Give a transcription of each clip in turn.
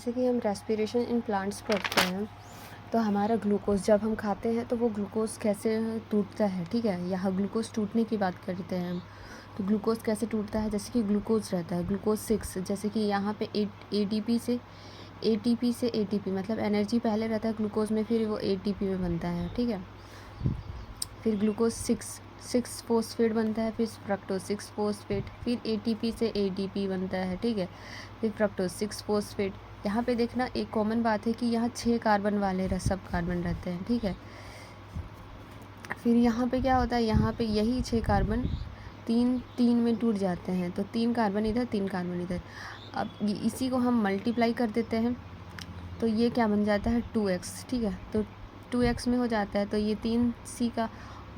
जैसे कि हम रेस्पिरेशन इन प्लांट्स पढ़ते हैं, तो हमारा ग्लूकोज जब हम खाते हैं तो वो ग्लूकोज कैसे टूटता है, ठीक है। यहाँ ग्लूकोज टूटने की बात करते हैं हम। तो ग्लूकोज कैसे टूटता है, जैसे कि ग्लूकोज रहता है ग्लूकोज 6, जैसे कि यहाँ पे एटीपी से एटीपी मतलब एनर्जी पहले रहता है ग्लूकोज में, फिर वो एटीपी में बनता है, ठीक है। फिर ग्लूकोज 6 फोस्फेट बनता है, फिर फ्रक्टोज 6 फोस्फेट, फिर एटीपी से एटीपी बनता है, ठीक है। फिर फ्रक्टोज 6 फोस्फेट। यहाँ पे देखना एक कॉमन बात है कि यहाँ 6 कार्बन वाले सब कार्बन रहते हैं, ठीक है। फिर यहाँ पे क्या होता है, यहाँ पे यही 6 कार्बन तीन में टूट जाते हैं, तो 3 कार्बन इधर 3 कार्बन इधर। अब इसी को हम मल्टीप्लाई कर देते हैं तो ये क्या बन जाता है 2x, ठीक है। तो 2x में हो जाता है, तो ये 3C का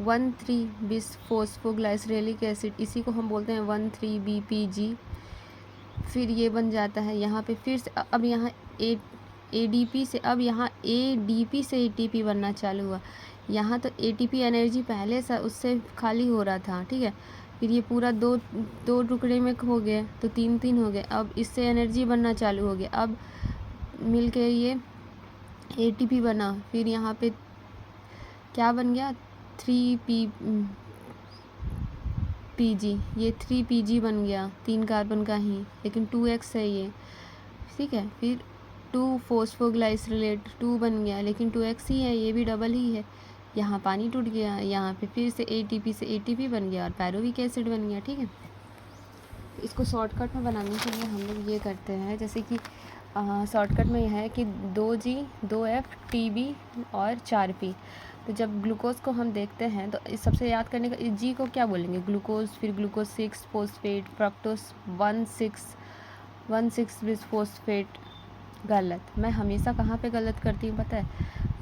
1,3 बिस फोस्फोग्लाइसरेलिक एसिड, इसी को हम बोलते हैं 1,3-BPG। फिर ये बन जाता है यहाँ पे, फिर से अब यहाँ ADP से, अब यहाँ ADP से ATP बनना चालू हुआ। यहाँ तो ATP एनर्जी पहले से उससे खाली हो रहा था, ठीक है। फिर ये पूरा दो टुकड़े में हो गए, तो 3 हो गए। अब इससे एनर्जी बनना चालू हो गया, अब मिल के ये ATP बना। फिर यहाँ पे क्या बन गया 3PG, ये 3PG बन गया, 3 कार्बन का ही, लेकिन 2x है ये, ठीक है। फिर 2 फोस्फोग्लाइसरेट 2 बन गया, लेकिन 2x ही है, ये भी डबल ही है। यहाँ पानी टूट गया, यहाँ पे फिर से ATP से ATP बन गया और पैरोविक एसिड बन गया, ठीक है। इसको शॉर्टकट में बनाने के लिए हम लोग ये करते हैं, जैसे कि शॉर्टकट में यह है कि 2G 2F TB और 4P। तो जब ग्लूकोज को हम देखते हैं तो इस सबसे याद करने का, इस G को क्या बोलेंगे ग्लूकोज, फिर ग्लूकोज 6 फोस्फेट, फ्रक्टोज 1,6 बिस फोस्फेट। गलत, मैं हमेशा कहाँ पे गलत करती हूँ पता है,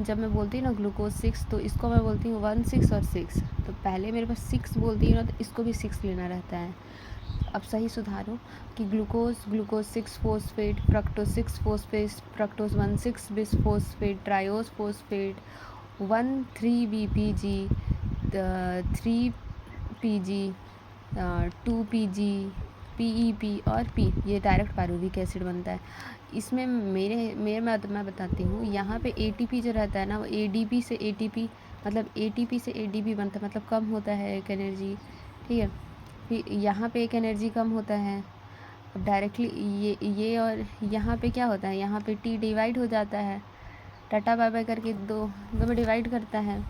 जब मैं बोलती हूँ ना ग्लूकोज 6 तो इसको मैं बोलती हूँ 1,6 और 6, तो पहले मेरे पास 6 बोलती हूँ ना, तो इसको भी 6 लेना रहता है। अब सही सुधारो कि glucose 6 phosphate, fructose 6 phosphate, fructose 1,6 बिस phosphate, triose phosphate, 1,3-BPG, 3PG, 2PG, PEP और P, ये डायरेक्ट पारुविक एसिड बनता है। इसमें मैं बताती हूँ, यहाँ पे ATP जो रहता है ना, वो ADP से ATP मतलब ATP से ADP बनता है, मतलब कम होता है एक एनर्जी, ठीक है। फिर यहाँ पे एक एनर्जी कम होता है। अब डायरेक्टली ये और यहाँ पे क्या होता है, यहाँ पे T डिवाइड हो जाता है, टाटा बाय बाय करके दो में डिवाइड करता है।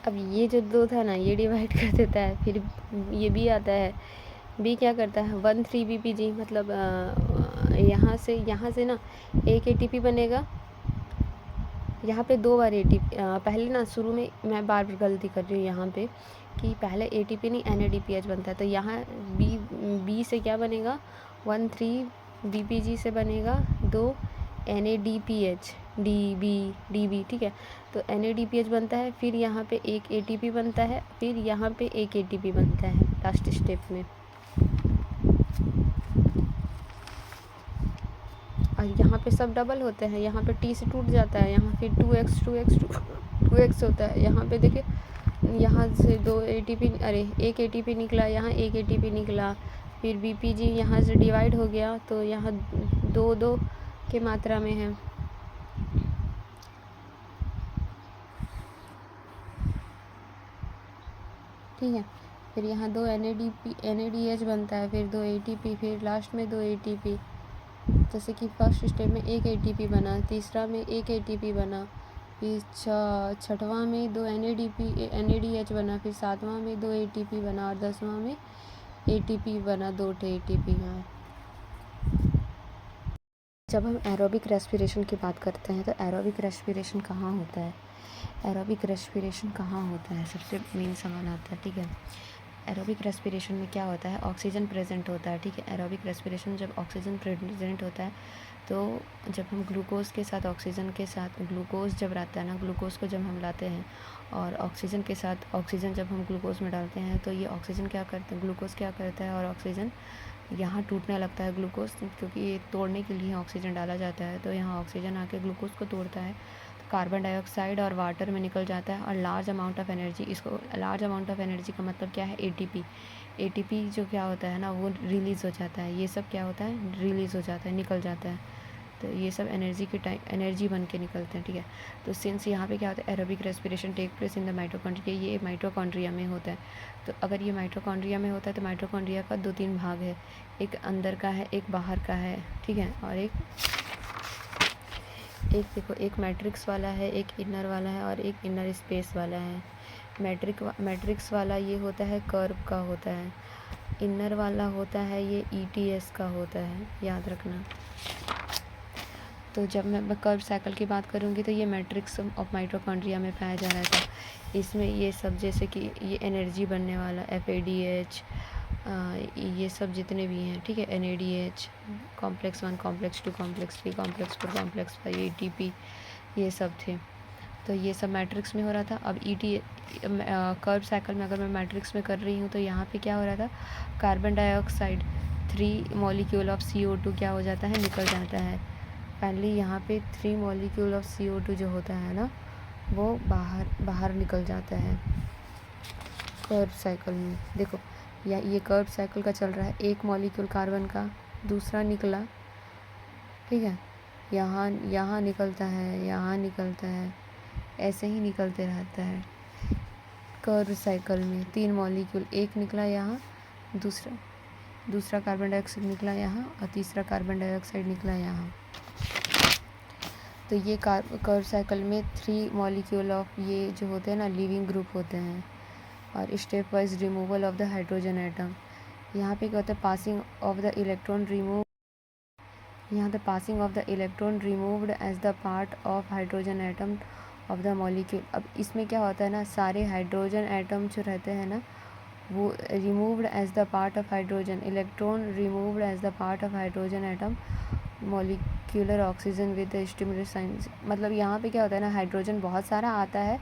अब ये जो 2 था ना, ये डिवाइड कर देता है, फिर ये भी आता है, बी क्या करता है 1,3-BPG, मतलब यहाँ से ना एक ATP बनेगा, यहाँ पे 2 बार ATP, पहले ना शुरू में मैं बार बार गलती कर रही हूँ यहाँ पे कि पहले ATP नहीं NADPH बनता है, तो यहाँ बी से क्या बनेगा 1,3-BPG से बनेगा 2 NADPH DB, ठीक है। तो NADPH बनता है, फिर यहाँ पे एक ATP बनता है, फिर यहाँ पे एक ATP बनता है लास्ट स्टेप में, और यहाँ पे सब डबल होते हैं। यहाँ पे T से टूट जाता है, यहाँ फिर 2x होता है। यहाँ पे देखिए, यहाँ से 2 ATP, अरे एक ATP निकला, यहाँ एक ATP निकला, फिर BPG यहाँ से डिवाइड हो गया, तो यहाँ 2 के मात्रा में है, ठीक है। फिर यहाँ 2 NADH बनता है, फिर 2 ATP, फिर लास्ट में 2 ATP, जैसे कि फर्स्ट स्टेप में एक ATP बना, तीसरा में एक ATP बना, फिर छठवां में 2 NADH बना, फिर सातवां में 2 ATP बना, और 10वां में ATP बना, 2 ATP। यहाँ जब हम एरोबिक रेस्पिरेशन की बात करते हैं, तो एरोबिक रेस्पिरेशन कहाँ होता है, एरोबिक रेस्पिरेशन कहाँ होता है, सबसे मेन सवाल आता है, ठीक है। एरोबिक रेस्पिरेशन में क्या होता है, ऑक्सीजन प्रेजेंट होता है, ठीक है। एरोबिक रेस्पिरेशन जब ऑक्सीजन प्रेजेंट होता है, तो जब हम ग्लूकोज के साथ ऑक्सीजन के साथ, ग्लूकोज जब रहता है ना, ग्लूकोज को जब हम लाते हैं और ऑक्सीजन के साथ ऑक्सीजन जब हम ग्लूकोज में डालते हैं, तो ये ऑक्सीजन क्या करते हैं, ग्लूकोज क्या करता है, और ऑक्सीजन यहाँ टूटने लगता है ग्लूकोज, क्योंकि ये तोड़ने के लिए ऑक्सीजन डाला जाता है, तो यहाँ ऑक्सीजन आके ग्लूकोज को तोड़ता है। तो कार्बन डाइऑक्साइड और वाटर में निकल जाता है और लार्ज अमाउंट ऑफ एनर्जी, इसको लार्ज अमाउंट ऑफ एनर्जी का मतलब क्या है, एटीपी। एटीपी जो क्या होता है ना वो रिलीज़ हो जाता है, ये सब क्या होता है रिलीज़ हो जाता है, निकल जाता है। तो ये सब एनर्जी के टाइम एनर्जी बन के निकलते हैं, ठीक है। तो सिंस यहाँ पे क्या होता है aerobic respiration take place in the mitochondria, ये माइटोकॉन्ड्रिया में होता है। तो अगर ये माइटोकॉन्ड्रिया में होता है तो माइटोकॉन्ड्रिया का 2-3 भाग है, एक अंदर का है, एक बाहर का है, ठीक है। और एक देखो एक मैट्रिक्स वाला है, एक इनर वाला है और एक इनर स्पेस वाला है। मैट्रिक्स वाला ये होता है कर्व का होता है, इनर वाला होता है ये ईटीएस का होता है, याद रखना। तो जब मैं कर्व साइकिल की बात करूँगी तो ये मैट्रिक्स ऑफ माइटोकॉन्ड्रिया में पाया जा रहा था। इसमें ये सब जैसे कि ये एनर्जी बनने वाला FADH, ये सब जितने भी हैं, ठीक है, NADH, complex 1, complex 2, complex 3, complex 4, complex 5, ATP, ये सब थे। तो ये सब मैट्रिक्स में हो रहा था। अब कर्व साइकिल में अगर मैं मैट्रिक्स में कर रही हूँ तो यहाँ पे क्या हो रहा था, carbon dioxide 3 molecule of CO2 क्या हो जाता है, निकल जाता है। फाइनली यहाँ पे 3 मॉलिक्यूल ऑफ CO2 जो होता है ना वो बाहर निकल जाता है कर्व साइकिल में। देखो ये कर्व साइकिल का चल रहा है, एक मॉलिक्यूल कार्बन का दूसरा निकला, ठीक है, यहाँ निकलता है, यहाँ निकलता है, ऐसे ही निकलते रहता है कर्व साइकिल में। 3 मॉलिक्यूल, एक निकला यहाँ, दूसरा कार्बन डाइऑक्साइड निकला यहाँ और तीसरा कार्बन डाइऑक्साइड निकला यहाँ। तो ये कर्व साइकिल में 3 मॉलिक्यूल ऑफ ये जो होते हैं ना लिविंग ग्रुप होते हैं। और step wise removal of the hydrogen atom, यहाँ पे क्या होता है passing of the electron remove, यहाँ the passing of the electron removed as the part of hydrogen atom of the molecule. अब इसमें क्या होता है ना सारे हाइड्रोजन एटम जो रहते हैं ना वो removed as the part of hydrogen, electron removed as the part of hydrogen atom molecular oxygen with stimulus science. मतलब यहाँ पे क्या होता है ना हाइड्रोजन बहुत सारा आता है,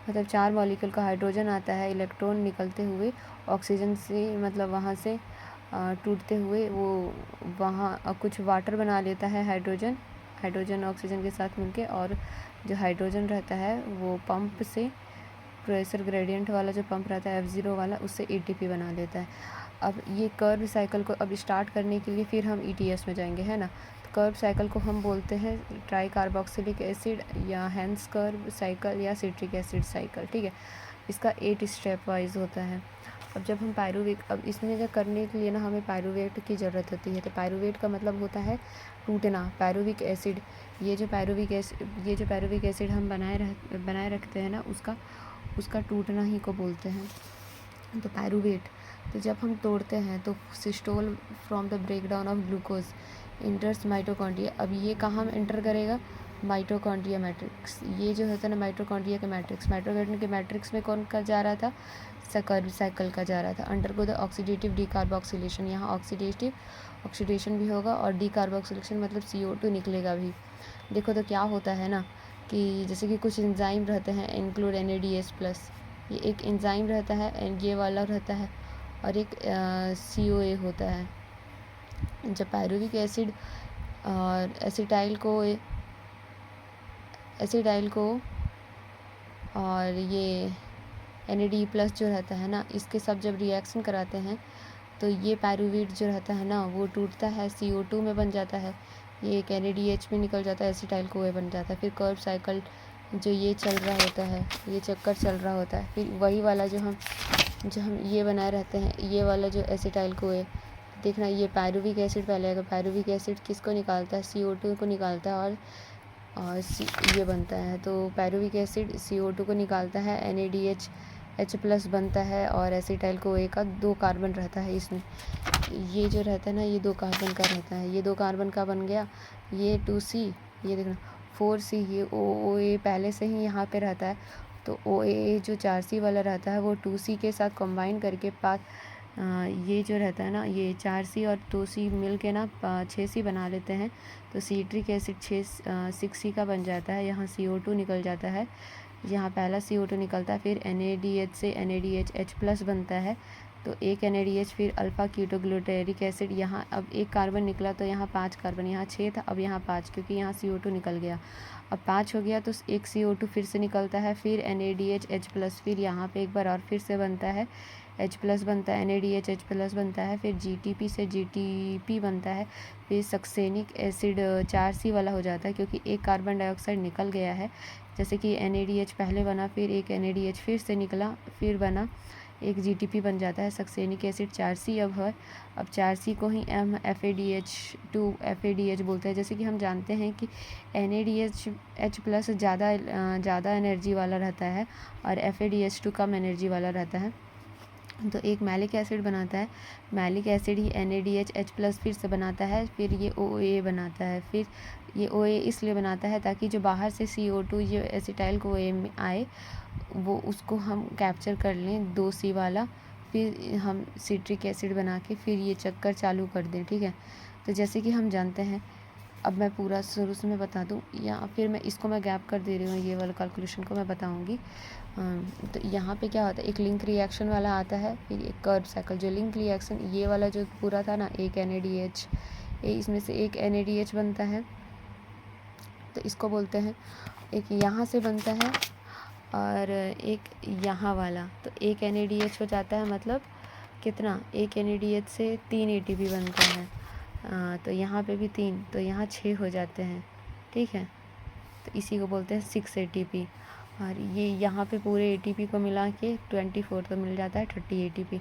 मतलब 4 मॉलिक्यूल का हाइड्रोजन आता है, इलेक्ट्रॉन निकलते हुए ऑक्सीजन से, मतलब वहाँ से टूटते हुए वो वहाँ कुछ वाटर बना लेता है हाइड्रोजन ऑक्सीजन के साथ मिलके। और जो हाइड्रोजन रहता है वो पंप से, प्रेशर ग्रेडियंट वाला जो पंप रहता है F0 वाला, उससे ATP बना लेता है। अब ये कर्व साइकिल को अब स्टार्ट करने के लिए फिर हम ETS में जाएंगे, है ना। तो कर्व साइकिल को हम बोलते हैं ट्राई कार्बोक्सिलिक एसिड या हेंस कर्व साइकिल या सिट्रिक एसिड साइकिल, ठीक है। इसका 8 स्टेप वाइज होता है। अब जब हम पायरुवेट, अब इसमें जब करने के लिए ना हमें पायरुवेट की ज़रूरत होती है। तो पायरुवेट का मतलब होता है टूटना। पायरुविक एसिड, ये जो पायरुविक एसिड हम बनाए रखते हैं ना उसका टूटना ही को बोलते हैं, तो पायरुवेट। तो जब हम तोड़ते हैं तो systole from the breakdown of glucose इंटर्स mitochondria. अब ये कहाँ एंटर करेगा, माइटोकॉन्ड्रिया मैट्रिक्स। ये जो होता है ना माइटोकॉन्ड्रिया के मैट्रिक्स, माइटोकॉन्ड्रिया के मैट्रिक्स में कौन का जा रहा था, कर्व साइकिल का जा रहा था। अंडरगो द ऑक्सीडेटिव डीकार्बोक्सिलेशन, यहाँ ऑक्सीडेशन भी होगा और डीकार्बोक्सिलेशन मतलब CO2 निकलेगा भी। देखो तो क्या होता है ना कि जैसे कि कुछ एंजाइम रहते हैं, इंक्लूड NADH+, ये एक एंजाइम रहता है, ये वाला रहता है, और एक COA होता है। जब पायरुविक एसिड और एसिटाइल को और ये NAD+ जो रहता है ना, इसके सब जब रिएक्शन कराते हैं तो ये पायरुवेट जो रहता है ना वो टूटता है, CO2 में बन जाता है, ये एक NADH में निकल जाता है, एसिटाइल को बन जाता है। फिर कर्व साइकिल जो ये चल रहा होता है, ये चक्कर चल रहा होता है। फिर वही वाला जो हम ये बनाए रहते हैं, ये वाला जो एसिटाइल को देखना, ये पायरुविक एसिड पहले आएगा। पायरुविक एसिड किसको निकालता है, CO2 को निकालता है और ये बनता है। तो पायरुविक एसिड CO2 को निकालता है, NADH+ बनता है और एसिटाइल को का 2 कार्बन रहता है इसमें। ये जो रहता है ना ये 2 कार्बन का रहता है, ये 2 कार्बन का बन गया, ये 2C, ये देखना 4C, ये OA पहले से ही यहाँ पे रहता है। तो OA जो 4C वाला रहता है वो 2C के साथ कंबाइन करके ये जो रहता है ना ये 4C और 2C मिल के ना 6C बना लेते हैं। तो सिट्रिक एसिड 6C का बन जाता है, यहाँ CO2 निकल जाता है, यहाँ पहला CO2 निकलता है, फिर NADH से NADH H+ बनता है, तो एक NADH, फिर अल्फ़ा कीटोग्लूटेरिक एसिड, यहाँ अब एक कार्बन निकला तो यहाँ 5 कार्बन, यहाँ 6 था, अब यहाँ 5, क्योंकि यहाँ CO2 निकल गया, अब 5 हो गया तो एक CO2 फिर से निकलता है, फिर NADH H+, फिर यहाँ पे एक बार और फिर से बनता है, H+ बनता है, NADH H+ बनता है, फिर GTP से GTP बनता है, फिर सक्सेनिक एसिड 4C वाला हो जाता है, क्योंकि एक कार्बन डाइऑक्साइड निकल गया है, जैसे कि NADH पहले बना, फिर एक NADH फिर से निकला, फिर बना, एक GTP बन जाता है, सक्सेनिक एसिड 4C अब है। अब 4C को ही हम FADH बोलते हैं। जैसे कि हम जानते हैं कि NADH H+ ज़्यादा एनर्जी वाला रहता है और FADH2 कम एनर्जी वाला रहता है, तो एक मैलिक एसिड बनाता है, मैलिक एसिड ही NADH H+ फिर से बनाता है, फिर ये OA बनाता है, फिर ये OA इसलिए बनाता है ताकि जो बाहर से CO2 जो एसिटाइल को OA में आए वो उसको हम कैप्चर कर लें 2C वाला, फिर हम सिट्रिक एसिड बना के फिर ये चक्कर चालू कर दें, ठीक है। तो जैसे कि हम जानते हैं, अब मैं पूरा शुरू से मैं बता दूँ या फिर मैं इसको मैं गैप कर दे रही हूँ, ये वाला कैलकुलेशन को मैं बताऊँगी। तो यहाँ पे क्या होता है, एक लिंक रिएक्शन वाला आता है, फिर एक कर्व साइकिल। जो लिंक रिएक्शन ये वाला जो पूरा था ना, एक NADH, इसमें से एक NADH बनता है, तो इसको बोलते हैं, एक यहाँ से बनता है और एक यहाँ वाला, तो एक NADH हो जाता है, मतलब कितना, एक NADH से 3 ATP बनता है, तो यहाँ पे भी 3, तो यहाँ 6 हो जाते हैं, ठीक है। तो इसी को बोलते हैं 6 ATP, और ये यहाँ पे पूरे ATP को मिला के 24 तो मिल जाता है 30 ATP।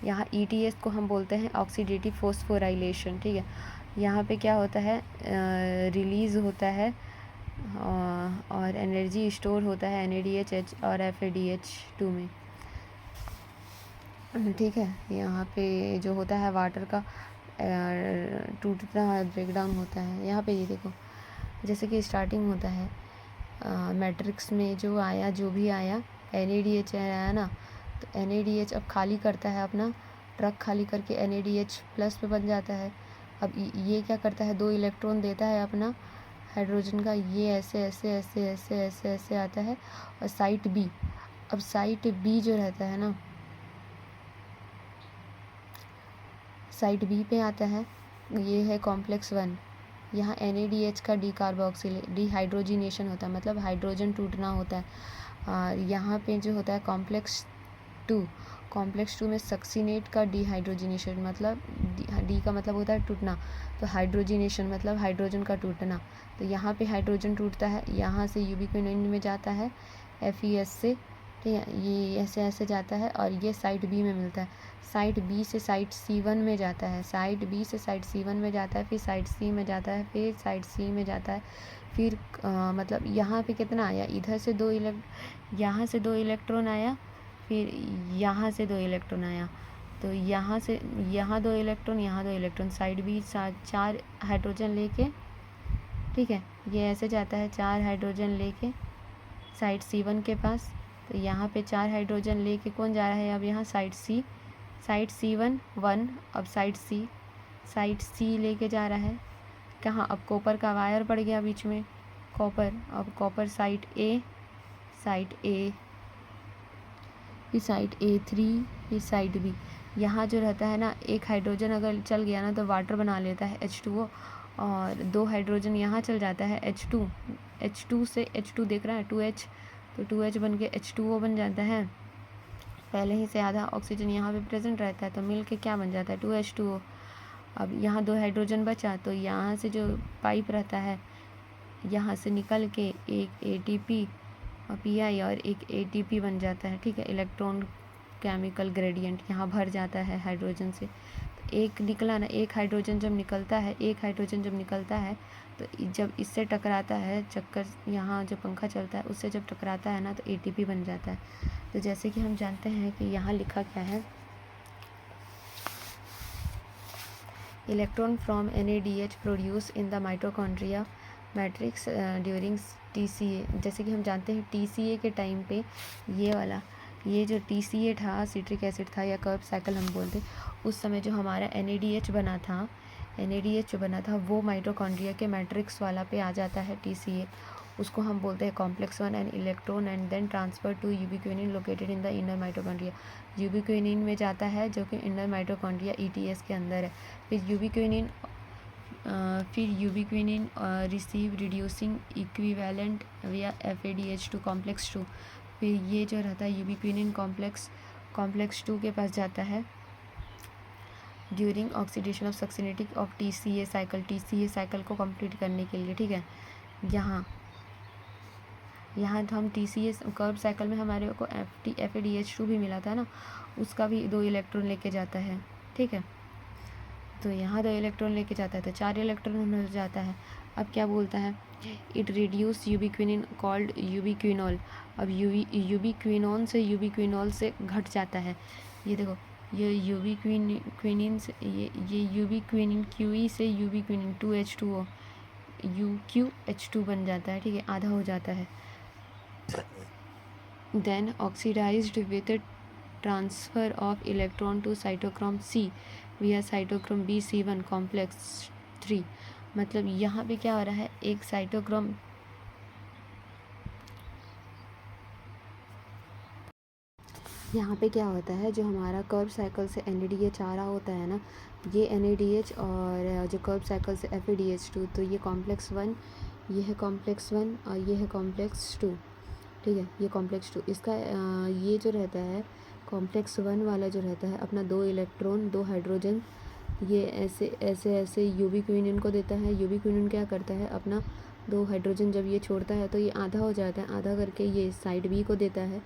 यहाँ ETS को हम बोलते हैं ऑक्सीडेटिव फोस्फोराइलेशन, ठीक है। यहाँ पे क्या होता है, रिलीज़ होता है और एनर्जी स्टोर होता है NADH और FADH2 में, ठीक है। यहाँ पे जो होता है वाटर का टूटता है, ब्रेकडाउन होता है। यहाँ पे ये देखो, जैसे कि स्टार्टिंग होता है मैट्रिक्स में जो भी आया NADH आया ना, तो NADH अब खाली करता है अपना ट्रक, खाली करके NADH+ पे बन जाता है। अब ये क्या करता है, 2 इलेक्ट्रॉन देता है अपना हाइड्रोजन का, ये ऐसे ऐसे ऐसे ऐसे ऐसे ऐसे आता है, और साइट B, अब साइट B जो रहता है ना, साइट B पे आता है, ये है कॉम्प्लेक्स 1, यहाँ NADH का डिहाइड्रोजिनेशन होता है, मतलब हाइड्रोजन टूटना होता है। और यहाँ पे जो होता है कॉम्प्लेक्स 2 में सक्सीनेट का डिहाइड्रोजिनेशन, मतलब डी का मतलब होता है टूटना, तो हाइड्रोजिनेशन मतलब हाइड्रोजन का टूटना, तो यहाँ पे हाइड्रोजन टूटता है, यहाँ से यूबिक्विनोन में जाता है FeS से, ठीक है, ये ऐसे ऐसे जाता है और ये साइट B में मिलता है, साइट B से साइट C1 में जाता है, साइट B से साइट C1 में जाता है, फिर साइट C में जाता है, फिर साइट C में जाता है, फिर मतलब यहाँ पे कितना आया, इधर से यहाँ से 2 इलेक्ट्रॉन आया, फिर यहाँ से 2 इलेक्ट्रॉन आया, तो यहाँ से यहाँ 2 इलेक्ट्रॉन, यहाँ 2 इलेक्ट्रॉन, साइड B 4 हाइड्रोजन लेके, ठीक है, ये ऐसे जाता है 4 हाइड्रोजन लेके साइट C1 के पास, तो यहाँ पे 4 हाइड्रोजन लेके कौन जा रहा है, अब यहाँ साइट C1 1, अब साइट C लेके जा रहा है कहाँ, अब कॉपर का वायर पड़ गया बीच में, अब कॉपर साइट A, फिर साइट A3, फिर साइट B। यहाँ जो रहता है ना, एक हाइड्रोजन अगर चल गया ना तो वाटर बना लेता है H2O, और 2 हाइड्रोजन यहाँ चल जाता है H2 से H2 देख रहा है 2H, तो 2H बन के H2O बन जाता है, पहले ही से आधा ऑक्सीजन यहाँ पे प्रेजेंट रहता है, तो मिल के क्या बन जाता है 2H2O। अब यहाँ 2 हाइड्रोजन बचा, तो यहाँ से जो पाइप रहता है यहाँ से निकल के एक ATP और PI और एक ATP बन जाता है, ठीक है, इलेक्ट्रॉन केमिकल ग्रेडियंट यहाँ भर जाता है हाइड्रोजन से, तो एक निकला ना, एक हाइड्रोजन जब निकलता है तो जब इससे टकराता है, चक्कर यहाँ जो पंखा चलता है उससे जब टकराता है ना, तो ATP बन जाता है। तो जैसे कि हम जानते हैं कि यहाँ लिखा क्या है, electron from NADH produce in the mitochondria matrix during TCA। जैसे कि हम जानते हैं TCA के टाइम पे ये जो TCA था, सिट्रिक एसिड था या कर्व साइकिल हम बोलते, उस समय जो हमारा NADH बना था वो माइटोकॉन्ड्रिया के मैट्रिक्स वाला पे आ जाता है TCA, उसको हम बोलते हैं complex 1 and electron and then transfer to ubiquinone located in the inner mitochondria. Ubiquinone में जाता है जो कि इनर माइटोकॉन्ड्रिया ETS के अंदर है। फिर यूबिक्विनिन रिसीव रिड्यूसिंग इक्विवेलेंट विया FADH2 कॉम्प्लेक्स 2। फिर ये जो रहता है यूबिक्विनिन कॉम्प्लेक्स 2 के पास जाता है during oxidation of succinate of TCA cycle को कंप्लीट करने के लिए, ठीक है। यहाँ तो हम TCA कर्व साइकिल में हमारे को FADH2 भी मिला था ना, उसका भी 2 इलेक्ट्रॉन लेके जाता है, ठीक है। तो यहाँ 2 इलेक्ट्रॉन लेके जाता है तो 4 इलेक्ट्रॉन हो जाता है। अब क्या बोलता है, इट रिड्यूस यूबिक्विनिन कॉल्ड यूबिक्विनॉल। अब यूबिक्विनॉन से यूबिक्विनॉल से घट जाता है। ये देखो, ये यूबिक्विनिन से ये यूबिक्विनिन QE से यूबिक्विनिन 2H2O UQH2 बन जाता है, ठीक है, आधा हो जाता है। Then oxidised with transfer of electron to cytochrome C via cytochrome BC1 complex 3। मतलब यहाँ पे क्या हो रहा है, एक साइटोक्रोम यहाँ पे क्या होता है, जो हमारा कर्व साइकिल से NADH आ रहा होता है ना, ये NADH और जो कर्व साइकिल से FADH2, तो ये कॉम्प्लेक्स 1, ये है कॉम्प्लेक्स 1 और ये है कॉम्प्लेक्स 2, ठीक है। ये कॉम्प्लेक्स 2 इसका ये जो रहता है कॉम्प्लेक्स 1 वाला जो रहता है अपना 2 इलेक्ट्रॉन 2 हाइड्रोजन, ये ऐसे यूबिक्विनिन को देता है। यूबिक्विनिन क्या करता है, अपना 2 हाइड्रोजन जब ये छोड़ता है तो ये आधा हो जाता है, आधा करके ये साइड B को देता है।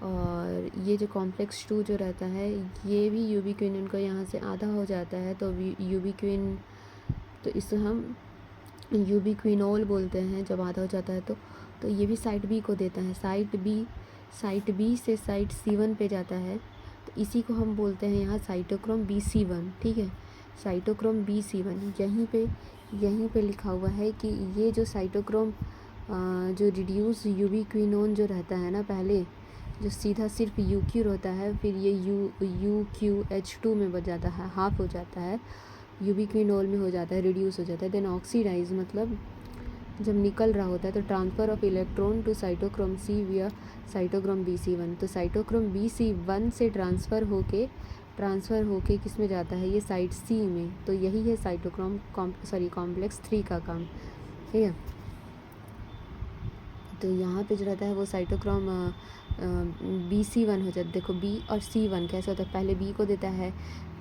और ये जो कॉम्प्लेक्स 2 जो रहता है ये भी यूबिक्विनिन को यहाँ से आधा हो जाता है, तो यूबिक्विन, तो इसे हम यूबिक्विनोल बोलते हैं जब आधा हो जाता है तो ये भी साइड B को देता है। साइट B से साइट C1 पे जाता है, तो इसी को हम बोलते हैं यहाँ साइटोक्रोम BC1, ठीक है, साइटोक्रोम BC1। यहीं पे लिखा हुआ है कि ये जो साइटोक्रोम जो रिड्यूस यूबिक्विनोन जो रहता है ना, पहले जो सीधा सिर्फ UQ होता है, फिर ये UQH2 में बच जाता है, हाफ हो जाता है, यूबिक्विनोल में हो जाता है, रिड्यूस हो जाता है। देन ऑक्सीडाइज मतलब जब निकल रहा होता है तो transfer of electron to cytochrome C via cytochrome BC1। तो साइटोक्रोम BC1 से ट्रांसफ़र होके किस में जाता है, ये साइट C में। तो यही है साइटोक्रोम कॉम्प्लेक्स 3 का काम, ठीक है। तो यहाँ पे जो रहता है वो साइटोक्रोम BC1 हो जाता है। देखो B और C1 कैसे होता है, पहले B को देता है,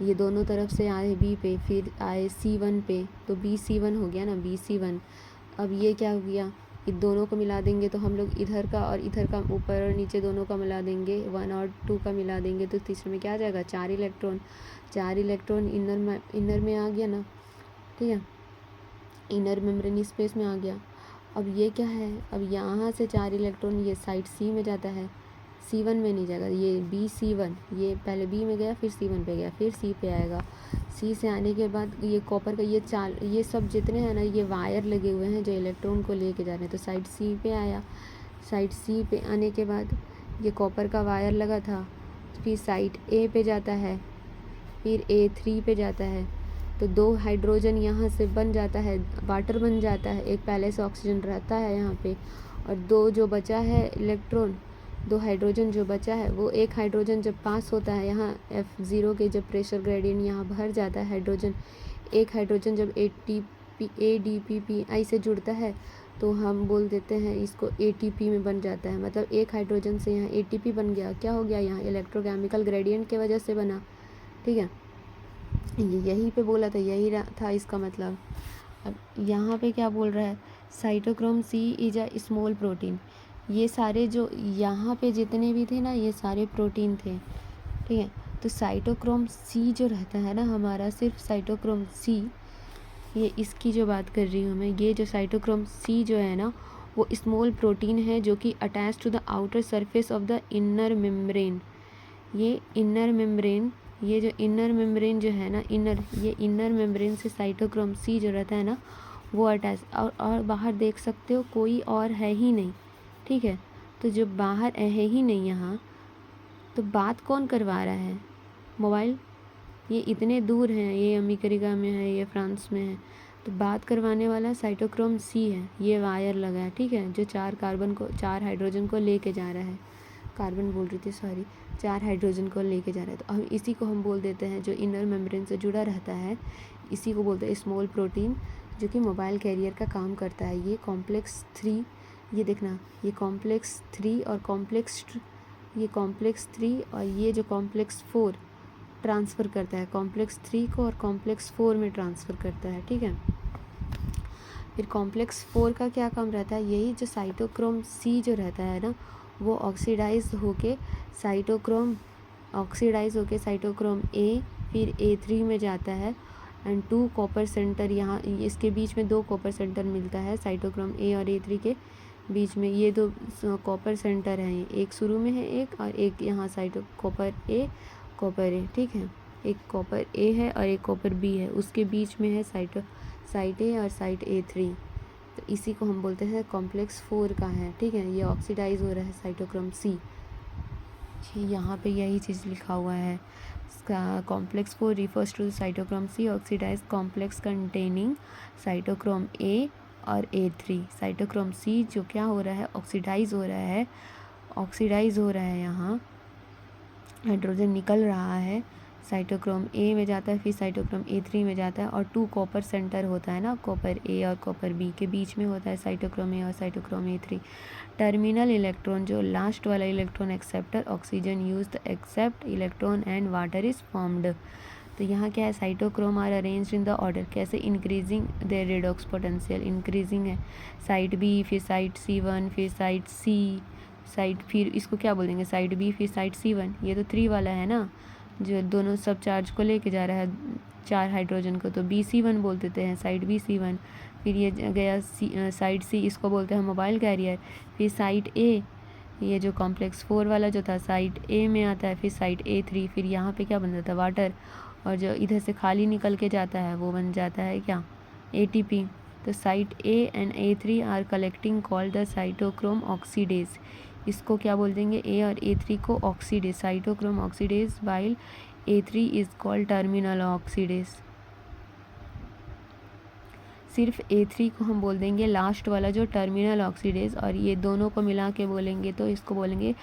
ये दोनों तरफ से आए B पे, फिर आए C1 पे, तो BC1 हो गया ना, BC1। अब ये क्या हो गया, इन दोनों को मिला देंगे तो हम लोग इधर का और इधर का, ऊपर और नीचे दोनों का मिला देंगे, 1 और 2 का मिला देंगे, तो तीसरे में क्या आ जाएगा, 4 इलेक्ट्रॉन इनर में आ गया ना, ठीक है, इनर मेम्ब्रेन स्पेस में आ गया। अब ये क्या है, अब यहाँ से 4 इलेक्ट्रॉन ये साइड C में जाता है, C1 में नहीं जाएगा, ये BC1, ये पहले B में गया, फिर C1 पे गया, फिर C पे आएगा। C से आने के बाद ये कॉपर का ये सब जितने हैं ना, ये वायर लगे हुए हैं जो इलेक्ट्रॉन को लेके जा रहे हैं। तो साइड C पे आया, साइड C पे आने के बाद ये कॉपर का वायर लगा था, फिर साइड A पे जाता है, फिर A3 पे जाता है, तो 2 हाइड्रोजन यहाँ से बन जाता है, वाटर बन जाता है, एक पहले से ऑक्सीजन रहता है यहाँ पे, और 2 जो बचा है इलेक्ट्रॉन, 2 हाइड्रोजन जो बचा है, वो एक हाइड्रोजन जब पास होता है यहाँ F0 के जब प्रेशर ग्रेडियंट यहाँ भर जाता है हाइड्रोजन, एक हाइड्रोजन जब ADPPI से जुड़ता है तो हम बोल देते हैं इसको ATP में बन जाता है। मतलब एक हाइड्रोजन से यहाँ ATP बन गया, क्या हो गया, यहाँ इलेक्ट्रोकेमिकल ग्रेडियंट के वजह से बना, ठीक है। यहीं पे बोला था, यही था इसका मतलब। अब यहाँ पे क्या बोल रहा है, cytochrome C is a small protein. ये सारे जो यहाँ पे जितने भी थे ना, ये सारे प्रोटीन थे, ठीक है। तो साइटोक्रोम C जो रहता है ना हमारा, सिर्फ साइटोक्रोम C, ये इसकी जो बात कर रही हूँ मैं, ये जो साइटोक्रोम C जो है ना, वो स्मॉल प्रोटीन है जो कि attach to the outer surface of the inner membrane. ये इनर मेम्ब्रेन, ये जो इनर मेम्ब्रेन जो है ना, ये इनर मेम्ब्रेन से साइटोक्रोम C जो रहता है ना वो अटैच, और बाहर देख सकते हो कोई और है ही नहीं, ठीक है। तो जो बाहर है ही नहीं यहाँ, तो बात कौन करवा रहा है, मोबाइल। ये इतने दूर हैं, ये अमेरिका में है, ये फ्रांस में है, तो बात करवाने वाला साइटोक्रोम सी है, ये वायर लगा है, ठीक है, जो 4 हाइड्रोजन को लेके जा रहा है, कार्बन बोल रही थी सॉरी, 4 हाइड्रोजन को लेके जा रहा है। तो हम इसी को हम बोल देते हैं, जो इनर मेम्ब्रेन से जुड़ा रहता है, इसी को बोलते हैं स्मॉल प्रोटीन, जो कि मोबाइल कैरियर का काम करता है। ये कॉम्प्लेक्स 3, ये देखना, ये कॉम्प्लेक्स 3 और कॉम्प्लेक्स 3 और ये जो कॉम्प्लेक्स 4 ट्रांसफ़र करता है, कॉम्प्लेक्स 3 को और कॉम्प्लेक्स 4 में ट्रांसफ़र करता है, ठीक है। फिर कॉम्प्लेक्स 4 का क्या काम रहता है, यही जो साइटोक्रोम सी जो रहता है ना, वो ऑक्सीडाइज होके साइटोक्रोम ए फिर A3 में जाता है एंड 2 कॉपर सेंटर, यहाँ इसके बीच में 2 कॉपर सेंटर मिलता है साइटोक्रोम ए और A3 के बीच में। ये 2 कॉपर सेंटर हैं, एक शुरू में है एक और एक यहाँ कॉपर ए, ठीक है। एक कॉपर ए है और एक कॉपर बी है, उसके बीच में है साइट ए और साइट A3। तो इसी को हम बोलते हैं कॉम्प्लेक्स 4 का है, ठीक है। ये ऑक्सीडाइज हो रहा है साइटोक्रोम सी, यहाँ पे यही चीज़ लिखा हुआ है। इसका complex 4 refers to cytochrome C oxidise complex containing cytochrome A और A3। साइटोक्रोम सी जो क्या हो रहा है, ऑक्सीडाइज हो रहा है, यहाँ हाइड्रोजन निकल रहा है, साइटोक्रोम ए में जाता है, फिर साइटोक्रोम A3 में जाता है और 2 कॉपर सेंटर होता है ना, कॉपर ए और कॉपर बी के बीच में होता है साइटोक्रोम ए और साइटोक्रोम A3। टर्मिनल इलेक्ट्रॉन, जो लास्ट वाला electron acceptor, oxygen use the accept electron and water is formed. तो यहाँ क्या है, cytochrome are arranged in the order, कैसे, increasing their redox potential, increasing है, साइट बी फिर साइट C1 फिर साइट सी, फिर इसको क्या बोलेंगे, साइट बी फिर साइट C1। ये तो 3 वाला है ना, जो दोनों सब चार्ज को लेके जा रहा है 4 हाइड्रोजन को, तो BC1 बोल देते हैं, साइट BC1। फिर ये गया साइट C, इसको बोलते हैं मोबाइल कैरियर। फिर साइट A, ये जो कॉम्प्लेक्स 4 वाला जो था साइट A में आता है, फिर साइट A3, फिर यहाँ पे क्या बन जाता है, वाटर, और जो इधर से खाली निकल के जाता है वो बन जाता है क्या, ATP। तो site A and A3 are collecting called the cytochrome oxidase. इसको क्या बोल देंगे, A और A3 को oxidase, cytochrome oxidase, while A3 is called terminal oxidase. सिर्फ A3 को हम बोल देंगे लास्ट वाला जो टर्मिनल ऑक्सीडेज, और ये दोनों को मिला के बोलेंगे तो इसको बोलेंगे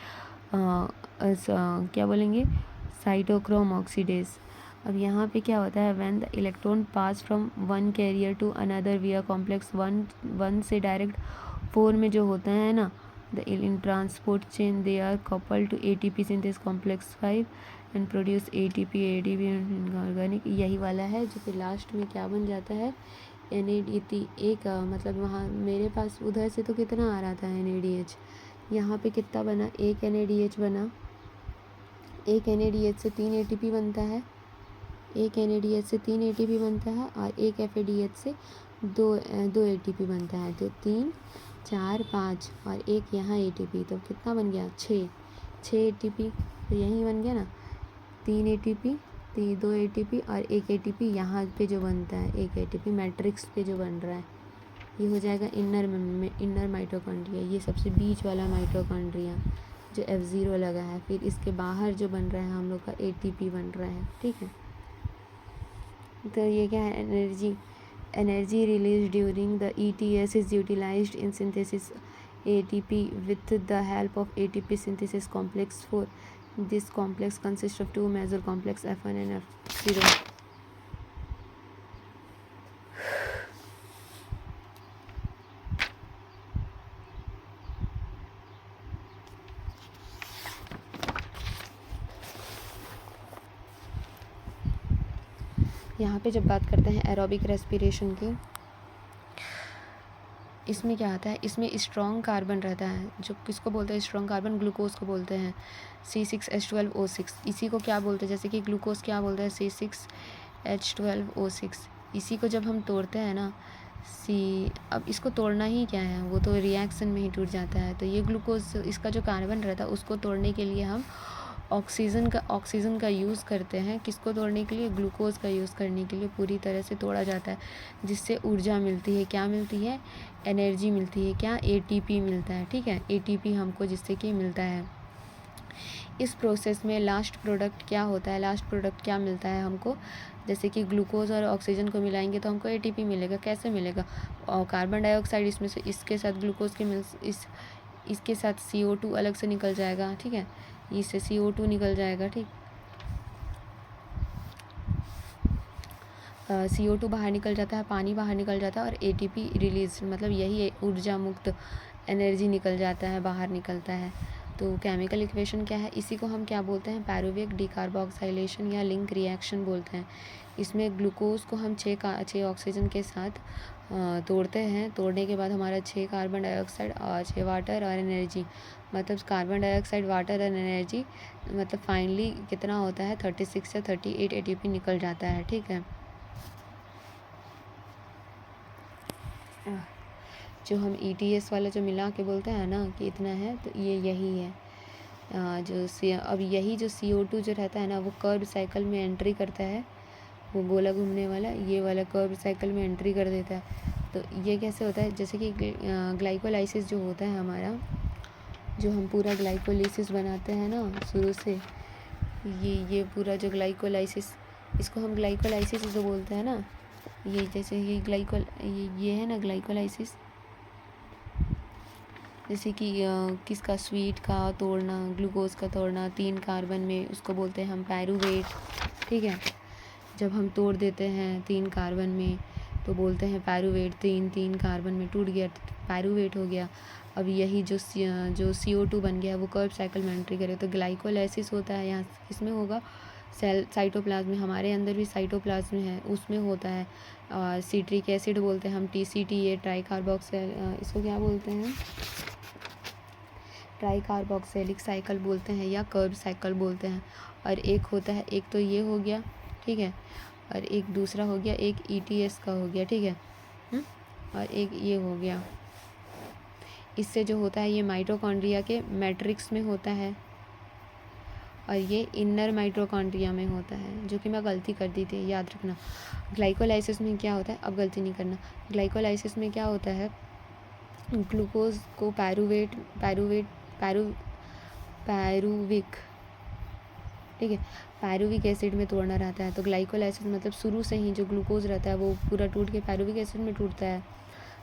क्या बोलेंगे, साइटोक्रोम ऑक्सीडेज। अब यहाँ पे क्या होता है, when the electron pass from one carrier to another via complex 1 से डायरेक्ट 4 में जो होता है ना, the in transport chain they are couple to ATP synthase complex 5 and produce ATP organic. यही वाला है जो कि लास्ट में क्या बन जाता है, NADH का, मतलब वहाँ मेरे पास उधर से तो कितना आ रहा था NADH, यहाँ पे कितना बना, एक NADH बना, एक NADH से 3 ATP बनता है, एक NADH से 3 ATP बनता है और एक FADH से दो ATP बनता है, तो 3 4 5 और एक यहाँ ATP, तो कितना बन गया, 6 ATP। तो यही बन गया ना, 3 ATP, 2 ATP और एक ATP यहाँ पे जो बनता है, एक ATP मैट्रिक्स पे जो बन रहा है, ये हो जाएगा इनर माइटोकॉन्ड्रिया, ये सबसे बीच वाला माइटोकॉन्ड्रिया जो F0 लगा है। फिर इसके बाहर जो बन रहा है हम लोग का ATP बन रहा है, ठीक है। तो ये क्या है, energy release during the ETS is utilised in synthesis ATP with the help of ATP synthesis complex 4. This complex consists of 2 major complex F1 and F0. यहाँ पे जब बात करते हैं एरोबिक रेस्पिरेशन की, इसमें क्या आता है, इसमें स्ट्रॉन्ग कार्बन रहता है, जो किसको बोलते हैं, स्ट्रॉन्ग कार्बन ग्लूकोज को बोलते हैं, C6H12O6। इसी को क्या बोलते हैं, जैसे कि ग्लूकोज क्या बोलते हैं, C6H12O6। इसी को जब हम तोड़ते हैं ना, अब इसको तोड़ना ही क्या है, वो तो रिएक्शन में ही टूट जाता है। तो ये ग्लूकोज, इसका जो कार्बन रहता है उसको तोड़ने के लिए हम ऑक्सीजन का यूज़ करते हैं। किसको तोड़ने के लिए, ग्लूकोज का यूज़ करने के लिए पूरी तरह से तोड़ा जाता है, जिससे ऊर्जा मिलती है, क्या मिलती है, एनर्जी मिलती है, क्या, ATP मिलता है, ठीक है। ATP हमको जिससे कि मिलता है। इस प्रोसेस में लास्ट प्रोडक्ट क्या होता है, लास्ट प्रोडक्ट क्या मिलता है हमको, जैसे कि ग्लूकोज और ऑक्सीजन को मिलाएंगे तो हमको एटीपी मिलेगा। कैसे मिलेगा, और कार्बन डाइऑक्साइड इसमें से इसके साथ ग्लूकोज के मिल इसके साथ CO2 अलग से निकल जाएगा, ठीक है, इससे CO2 निकल जाएगा, ठीक। CO2 बाहर निकल जाता है, पानी बाहर निकल जाता है और ATP रिलीज, मतलब यही ऊर्जा मुक्त एनर्जी निकल जाता है, बाहर निकलता है। तो केमिकल इक्वेशन क्या है, इसी को हम क्या बोलते हैं, पायरुवेट डिकार्बोक्सिलेशन या लिंक रिएक्शन बोलते हैं। इसमें ग्लूकोज को हम 6 ऑक्सीजन के साथ तोड़ते हैं। तोड़ने के बाद हमारा 6 कार्बन डाइऑक्साइड और 6 वाटर और एनर्जी, मतलब कार्बन डाइऑक्साइड, वाटर और एनर्जी, मतलब फाइनली कितना होता है 36 या 38 ATP निकल जाता है, ठीक है। जो हम ETS वाला जो मिला के बोलते हैं ना कि इतना है, तो ये यही है। अब यही जो CO2 जो रहता है ना, वो कर्व साइकिल में एंट्री करता है, वो गोला घूमने वाला, ये वाला कर्व साइकिल में एंट्री कर देता है। तो ये कैसे होता है, जैसे कि ग्लाइकोलाइसिस जो होता है हमारा, जो हम पूरा ग्लाइकोलिसिस बनाते हैं ना शुरू से, ये पूरा जो ग्लाइकोलाइसिस, इसको हम ग्लाइकोलाइसिस जो बोलते हैं ना, ये जैसे ये है ना ग्लाइकोलाइसिस, जैसे कि किसका, स्वीट का तोड़ना, ग्लूकोज का तोड़ना 3 कार्बन में, उसको बोलते हैं हम पायरुवेट, ठीक है। जब हम तोड़ देते हैं 3 कार्बन में तो बोलते हैं पायरुवेट, 3 कार्बन में टूट गया, पायरुवेट हो गया। अब यही जो CO2 बन गया वो कर्व साइकिल में एंट्री करे तो ग्लाइकोलाइसिस होता है। यहाँ किसमें होगा, सेल साइटोप्लाज्म में, हमारे अंदर भी साइटोप्लाज्म है, उसमें होता है। और सिट्रिक एसिड बोलते हैं हम, TCT, ये ट्राई कार्बोक्सिल, इसको क्या बोलते हैं, ट्राई कार्बोक्सिलिक साइकिल बोलते हैं या कर्व साइकिल बोलते हैं। और एक होता है, एक तो ये हो गया, ठीक है, और एक दूसरा हो गया, एक ETS का हो गया, ठीक है, और एक ये हो गया। इससे जो होता है ये माइटोकॉन्ड्रिया के मैट्रिक्स में होता है और ये इनर माइटोकॉन्ड्रिया में होता है, जो कि मैं गलती कर दी थी, याद रखना। ग्लाइकोलाइसिस में क्या होता है, अब गलती नहीं करना। ग्लाइकोलाइसिस में क्या होता है, ग्लूकोज को पायरुविक, ठीक है, पायरुविक एसिड में तोड़ना रहता है। तो ग्लाइकोलाइसिस मतलब शुरू से ही जो ग्लूकोज रहता है वो पूरा टूट के पायरुविक एसिड में टूटता है।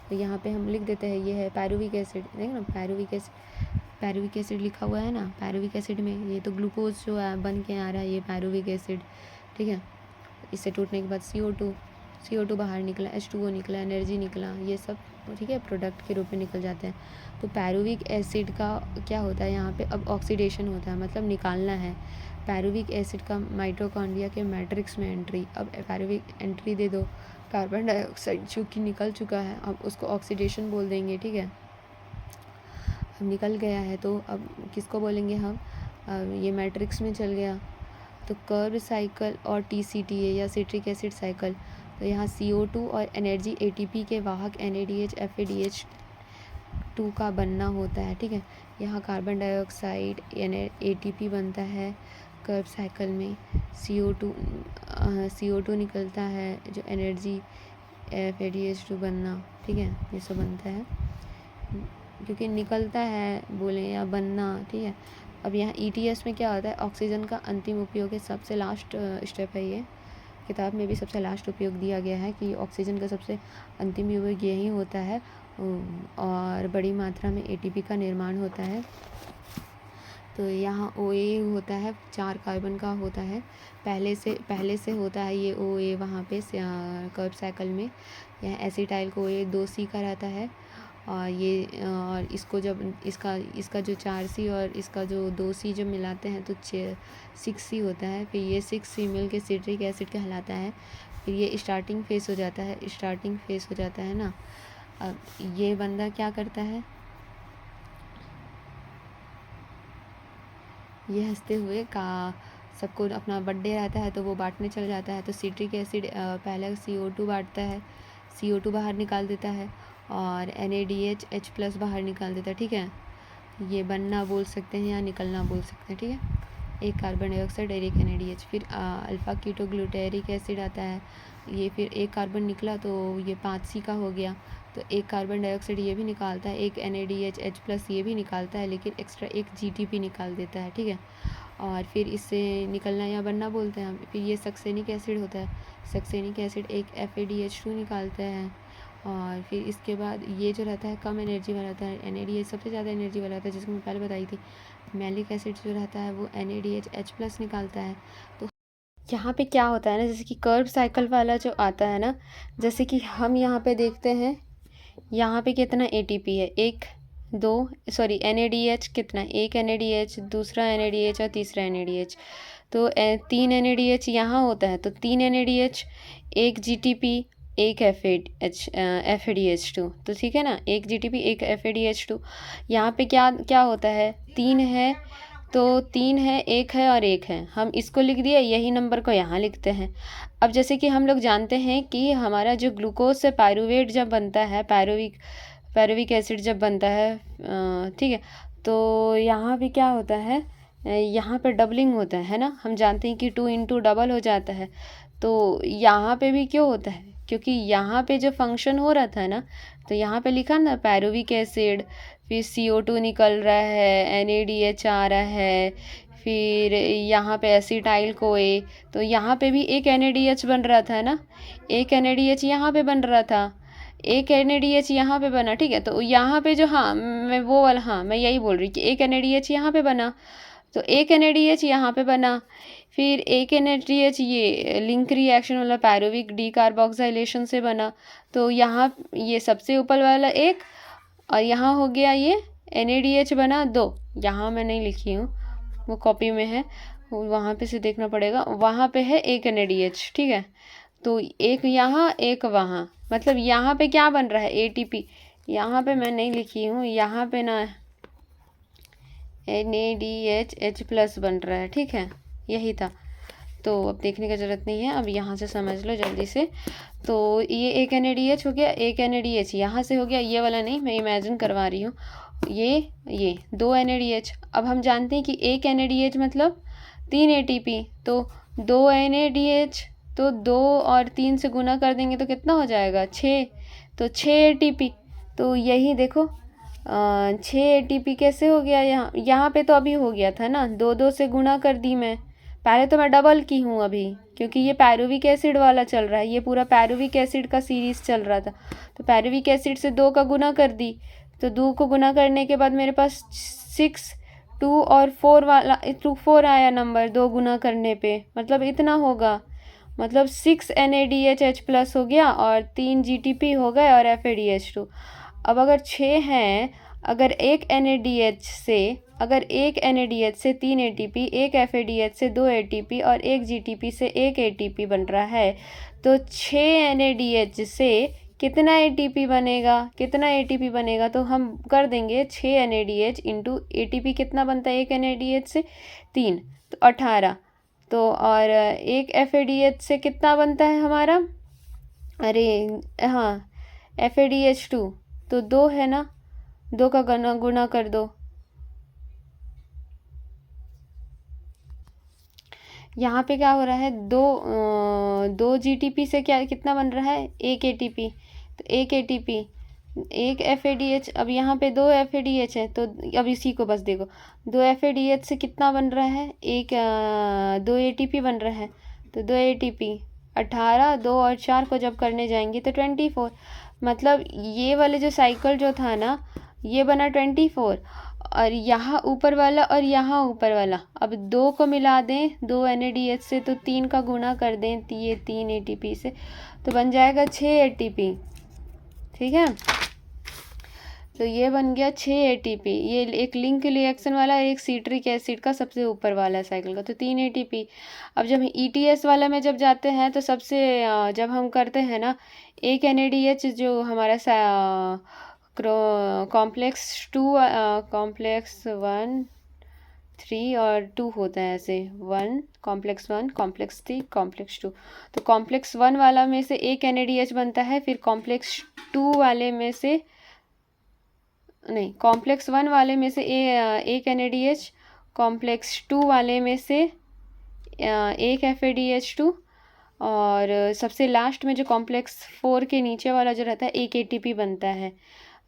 तो यहाँ पे हम लिख देते हैं ये है पायरुविक एसिड, देख ना, पायरुविक एसिड लिखा हुआ है ना, पायरुविक एसिड में ये तो ग्लूकोज जो है बन के आ रहा है, ये पायरुविक एसिड, ठीक है। इससे टूटने के बाद CO2 बाहर निकला, H2O निकला, एनर्जी निकला, ये सब, ठीक है, प्रोडक्ट के रूप में निकल जाते हैं। तो पायरुविक एसिड का क्या होता है यहाँ पे, अब ऑक्सीडेशन होता है, मतलब निकालना है। पायरुविक एसिड का माइटोकॉन्ड्रिया के मैट्रिक्स में एंट्री, अब पायरुविक एंट्री दे दो, कार्बन डाइऑक्साइड जो कि निकल चुका है, अब उसको ऑक्सीडेशन बोल देंगे, ठीक है। अब निकल गया है तो अब किसको बोलेंगे हम, अब ये मैट्रिक्स में चल गया तो कर्व साइकिल और TCT या सिट्रिक एसिड साइकिल। तो यहाँ CO2 और एनर्जी ATP के वाहक NADH FADH2 का बनना होता है, ठीक है। यहाँ कार्बन डाइऑक्साइड ATP बनता है कर्व साइकिल में, CO2 निकलता है, जो एनर्जी FADH2 बनना, ठीक है, ये सब बनता है क्योंकि निकलता है बोले या बनना, ठीक है। अब यहाँ ETS में क्या होता है, ऑक्सीजन का अंतिम उपयोग है, सबसे लास्ट स्टेप है ये, किताब में भी सबसे लास्ट उपयोग दिया गया है कि ऑक्सीजन का सबसे अंतिम उपयोग यही होता है और बड़ी मात्रा में ATP का निर्माण होता है। तो यहाँ OA होता है, 4 कार्बन का होता है, पहले से होता है ये OA वहाँ पे कर्व साइकिल में। यहाँ एसिटाइल को OA 2C का रहता है और ये और इसको जब इसका जो 4C और इसका जो 2C जब मिलाते हैं तो 6C होता है। फिर ये 6C मिल के सिट्रिक एसिड कहलाता है। फिर ये स्टार्टिंग फेस हो जाता है ना। अब ये बंदा क्या करता है, ये हंसते हुए का सबको अपना बर्थडे रहता है तो वो बांटने चल जाता है। तो सिट्रिक एसिड पहले CO2 बांटता है, CO2 बाहर निकाल देता है और NADH H+ बाहर निकाल देता है, ठीक है। ये बनना बोल सकते हैं या निकलना बोल सकते हैं, ठीक है। एक कार्बन डाइऑक्साइड और एक NaDH। फिर अल्फ़ा कीटोग्लूटेरिक एसिड आता है, ये फिर एक कार्बन निकला तो ये 5C का हो गया, तो एक कार्बन डाइऑक्साइड ये भी निकालता है, एक NaDH H+ ये भी निकालता है, लेकिन एक्स्ट्रा एक GTP निकाल देता है, ठीक है। और फिर इससे निकलना या बनना बोलते हैं हम। फिर ये सक्सेनिक एसिड होता है, सक्सेनिक एसिड एक FADH2 निकालता है। और फिर इसके बाद ये जो रहता है कम एनर्जी वाला रहता है, NaDH सबसे ज़्यादा एनर्जी वाला रहता है, जिसको मैं पहले बताई थी। मैलिक एसिड जो रहता है वो NaDH H+ निकालता है। तो यहाँ पे क्या होता है ना, जैसे कि कर्व साइकिल वाला जो आता है ना, जैसे कि हम यहाँ पे देखते हैं, यहाँ पे कितना ATP है, एक दो सॉरी NaDH कितना, एक NaDH, दूसरा NaDH और तीसरा NaDH। तो 3 NaDH यहाँ होता है, तो 3 NaDH, एक GTP, एक FADH2, तो ठीक है ना, एक GTP एक FADH2। यहाँ पे क्या क्या होता है, 3 है, तो 3 है, एक है और एक है, हम इसको लिख दिए, यही नंबर को यहाँ लिखते हैं। अब जैसे कि हम लोग जानते हैं कि हमारा जो ग्लूकोज से पायरुवेट जब बनता है, पायरुविक एसिड जब बनता है, ठीक है, तो यहाँ भी क्या होता है, यहाँ पे डबलिंग होता है ना, हम जानते हैं कि 2 इंटू डबल हो जाता है। तो यहाँ पे भी क्यों होता है, क्योंकि यहाँ पे जो फंक्शन हो रहा था ना, तो यहाँ पे लिखा ना पायरुविक एसिड, फिर CO2 निकल रहा है, NaDH आ रहा है, फिर यहाँ पे एसिटाइल कोए, तो यहाँ पे भी एक NaDH बन रहा था ना, एक NaDH यहाँ पे बन रहा था, एक NaDH यहाँ पे बना, ठीक है। तो यहाँ पे जो, हाँ मैं वो वाला, हाँ मैं यही बोल रही कि एक NaDH यहाँ पे बना, तो एक NaDH यहाँ पे बना, फिर एक NaDH ये लिंक रिएक्शन वाला पायरुविक डीकार्बोक्सिलेशन से बना, तो यहाँ ये सबसे ऊपर वाला एक, और यहाँ हो गया ये NaDH बना 2, यहाँ मैं नहीं लिखी हूँ, वो कॉपी में है, वहाँ पे से देखना पड़ेगा, वहाँ पे है एक NaDH, ठीक है। तो एक यहाँ एक वहाँ, मतलब यहाँ पे क्या बन रहा है, ATP, यहाँ पे मैं नहीं लिखी हूँ, यहाँ पे ना NaDH H+ बन रहा है, ठीक है, यही था। तो अब देखने का ज़रूरत नहीं है, अब यहाँ से समझ लो जल्दी से। तो ये एक NaDH हो गया, एक NaDH यहाँ से हो गया, ये वाला नहीं, मैं इमेजिन करवा रही हूँ, ये 2 NaDH। अब हम जानते हैं कि एक NaDH मतलब 3 ATP, तो 2 NaDH, तो 2 और 3 से गुना कर देंगे तो कितना हो जाएगा, 6, तो 6 ATP। तो यही देखो 6 ATP कैसे हो गया, यहाँ पे तो अभी हो गया था ना, 2 से गुना कर दी मैं, पहले तो मैं डबल की हूँ अभी, क्योंकि ये पायरुविक एसिड वाला चल रहा है, ये पूरा पायरुविक एसिड का सीरीज़ चल रहा था, तो पायरुविक एसिड से 2 का गुना कर दी, तो 2 को गुना करने के बाद मेरे पास 6, 2 और 4 वाला 4 आया नंबर, 2 गुना करने पे मतलब इतना होगा, मतलब 6 NaDH H+ हो गया और 3 GTP हो गए और FADH2। अब अगर 6 हैं, अगर एक NaDH से 3 ATP, एक FADH से 2 ATP और एक GTP से 1 ATP बन रहा है, तो 6 NaDH से कितना ATP बनेगा, तो हम कर देंगे 6 NaDH इंटू ATP कितना बनता है एक NaDH से 3, तो 18, तो और एक FADH से कितना बनता है हमारा, अरे हाँ FADH2, तो 2 है ना, 2 का गुना कर दो, यहाँ पे क्या हो रहा है, 2 GTP से क्या कितना बन रहा है, एक ATP, तो एक ATP एक FADH, अब यहाँ पे 2 FADH है, तो अब इसी को बस देखो, 2 FADH से कितना बन रहा है, 2 ATP बन रहा है, तो 2 ATP 18, 2 और 4 को जब करने जाएंगे तो 24, मतलब ये वाले जो साइकिल जो था ना, ये बना 24, और यहाँ ऊपर वाला और यहाँ ऊपर वाला, अब 2 को मिला दें 2 NaDH से, तो 3 का गुना कर दें ये 3 ATP से, तो बन जाएगा 6 ATP, ठीक है। तो ये बन गया 6 ATP, ये एक लिंक रिएक्शन वाला, एक सिट्रिक एसिड का सबसे ऊपर वाला साइकिल का, तो 3 ATP। अब जब ETS वाला में जब जाते हैं, तो सबसे जब हम करते हैं ना, एक NaDH जो हमारा कॉम्प्लेक्स 1, 3 और 2 होता है, ऐसे 1, कॉम्प्लेक्स 1, कॉम्प्लेक्स 3, कॉम्प्लेक्स 2, तो कॉम्प्लेक्स 1 वाला में से एक NaDH बनता है, फिर कॉम्प्लेक्स 2 वाले में से, नहीं कॉम्प्लेक्स 1 वाले में से एक NaDH, कॉम्प्लेक्स 2 वाले में से एक FADH2 और सबसे लास्ट में जो कॉम्प्लेक्स 4 के नीचे वाला जो रहता है एक ATP बनता है।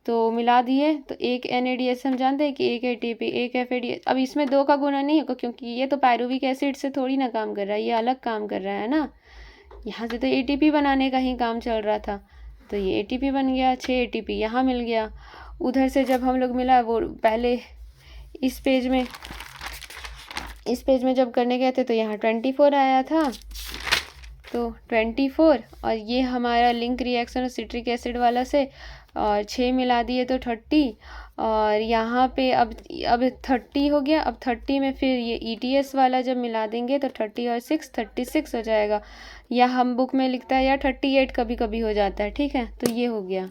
तो मिला दिए तो एक NADH हम जानते हैं कि एक ATP एक FADH। अब इसमें 2 का गुना नहीं होगा क्योंकि ये तो पायरुविक एसिड से थोड़ी ना काम कर रहा है, ये अलग काम कर रहा है ना। यहाँ से तो ATP बनाने का ही काम चल रहा था, तो ये ATP बन गया, 6 ATP यहाँ मिल गया। उधर से जब हम लोग मिला वो पहले इस पेज में जब करने गए थे तो यहाँ 24 आया था, तो 24 और ये हमारा लिंक रिएक्शन सिट्रिक एसिड वाला से और 6 मिला दिए तो 30 और यहाँ पे अब 30 हो गया। अब 30 में फिर ये ETS वाला जब मिला देंगे तो 30 और 6 36 हो जाएगा, या हम बुक में लिखता है या 38 कभी कभी हो जाता है, ठीक है। तो ये हो गया।